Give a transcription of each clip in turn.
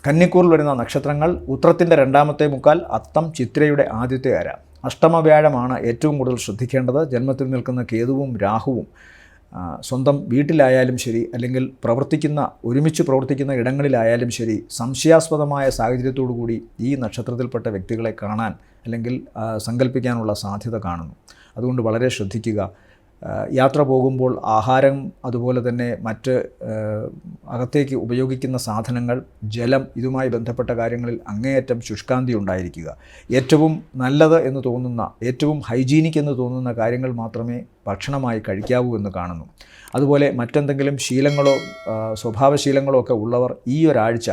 കന്നിക്കൂറിൽ വരുന്ന നക്ഷത്രങ്ങൾ ഉത്രത്തിൻ്റെ രണ്ടാമത്തെ മുക്കാൽ, അത്തം ചിത്രയുടെ ആദ്യത്തെ അര. അഷ്ടമവ്യാഴമാണ് ഏറ്റവും കൂടുതൽ ശ്രദ്ധിക്കേണ്ടത്. ജന്മത്തിൽ നിൽക്കുന്ന കേതുവും രാഹുവും സ്വന്തം വീട്ടിലായാലും ശരി, അല്ലെങ്കിൽ ഒരുമിച്ച് പ്രവർത്തിക്കുന്ന ഇടങ്ങളിലായാലും ശരി, സംശയാസ്പദമായ സാഹചര്യത്തോടു കൂടി ഈ നക്ഷത്രത്തിൽപ്പെട്ട വ്യക്തികളെ കാണാൻ അല്ലെങ്കിൽ സങ്കല്പിക്കാനുള്ള സാധ്യത കാണുന്നു. അതുകൊണ്ട് വളരെ ശ്രദ്ധിക്കുക. യാത്ര പോകുമ്പോൾ ആഹാരം, അതുപോലെ തന്നെ മറ്റ് അകത്തേക്ക് ഉപയോഗിക്കുന്ന സാധനങ്ങൾ, ജലം, ഇതുമായി ബന്ധപ്പെട്ട കാര്യങ്ങളിൽ അങ്ങേയറ്റം ശുഷ്കാന്തി ഉണ്ടായിരിക്കുക. ഏറ്റവും നല്ലത് എന്ന് തോന്നുന്ന, ഏറ്റവും ഹൈജീനിക് എന്ന് തോന്നുന്ന കാര്യങ്ങൾ മാത്രമേ ഭക്ഷണമായി കഴിക്കാവൂ എന്ന് കാണുന്നു. അതുപോലെ മറ്റെന്തെങ്കിലും ശീലങ്ങളോ സ്വഭാവശീലങ്ങളോ ഒക്കെ ഉള്ളവർ ഈ ഒരാഴ്ച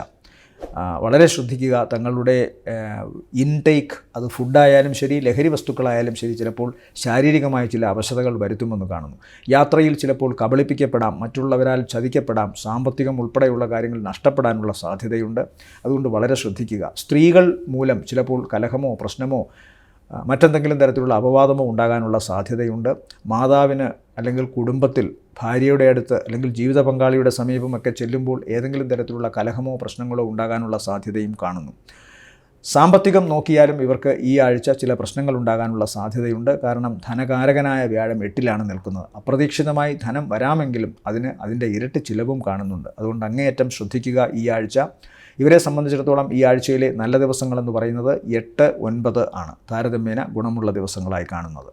വളരെ ശ്രദ്ധിക്കുക. തങ്ങളുടെ ഇൻടേക്ക്, അത് ഫുഡായാലും ശരി, ലഹരി വസ്തുക്കളായാലും ശരി, ചിലപ്പോൾ ശാരീരികമായ ചില അവശതകൾ വരുത്തുമെന്ന് കാണുന്നു. യാത്രയിൽ ചിലപ്പോൾ കബളിപ്പിക്കപ്പെടാം, മറ്റുള്ളവരാൽ ചതിക്കപ്പെടാം, സാമ്പത്തികം ഉൾപ്പെടെയുള്ള കാര്യങ്ങൾ നഷ്ടപ്പെടാനുള്ള സാധ്യതയുണ്ട്. അതുകൊണ്ട് വളരെ ശ്രദ്ധിക്കുക. സ്ത്രീകൾ മൂലം ചിലപ്പോൾ കലഹമോ പ്രശ്നമോ മറ്റെന്തെങ്കിലും തരത്തിലുള്ള അപവാദമോ ഉണ്ടാകാനുള്ള സാധ്യതയുണ്ട്. മാതാവിന് അല്ലെങ്കിൽ കുടുംബത്തിൽ ഭാര്യയുടെ അടുത്ത് അല്ലെങ്കിൽ ജീവിത പങ്കാളിയുടെ സമീപമൊക്കെ ചെല്ലുമ്പോൾ ഏതെങ്കിലും തരത്തിലുള്ള കലഹമോ പ്രശ്നങ്ങളോ ഉണ്ടാകാനുള്ള സാധ്യതയും കാണുന്നു. സാമ്പത്തികം നോക്കിയാലും ഇവർക്ക് ഈ ആഴ്ച ചില പ്രശ്നങ്ങൾ ഉണ്ടാകാനുള്ള സാധ്യതയുണ്ട്. കാരണം ധനകാരകനായ വ്യാഴം 8-ലാണ് നിൽക്കുന്നത്. അപ്രതീക്ഷിതമായി ധനം വരാമെങ്കിലും അതിൻ്റെ ഇരട്ടി ചിലവും കാണുന്നുണ്ട്. അതുകൊണ്ട് അങ്ങേയറ്റം ശ്രദ്ധിക്കുക ഈ ആഴ്ച. ഇവരെ സംബന്ധിച്ചിടത്തോളം ഈ ആഴ്ചയിലെ നല്ല ദിവസങ്ങളെന്ന് പറയുന്നത് 8, 9 ആണ് താരതമ്യേന ഗുണമുള്ള ദിവസങ്ങളായി കാണുന്നത്.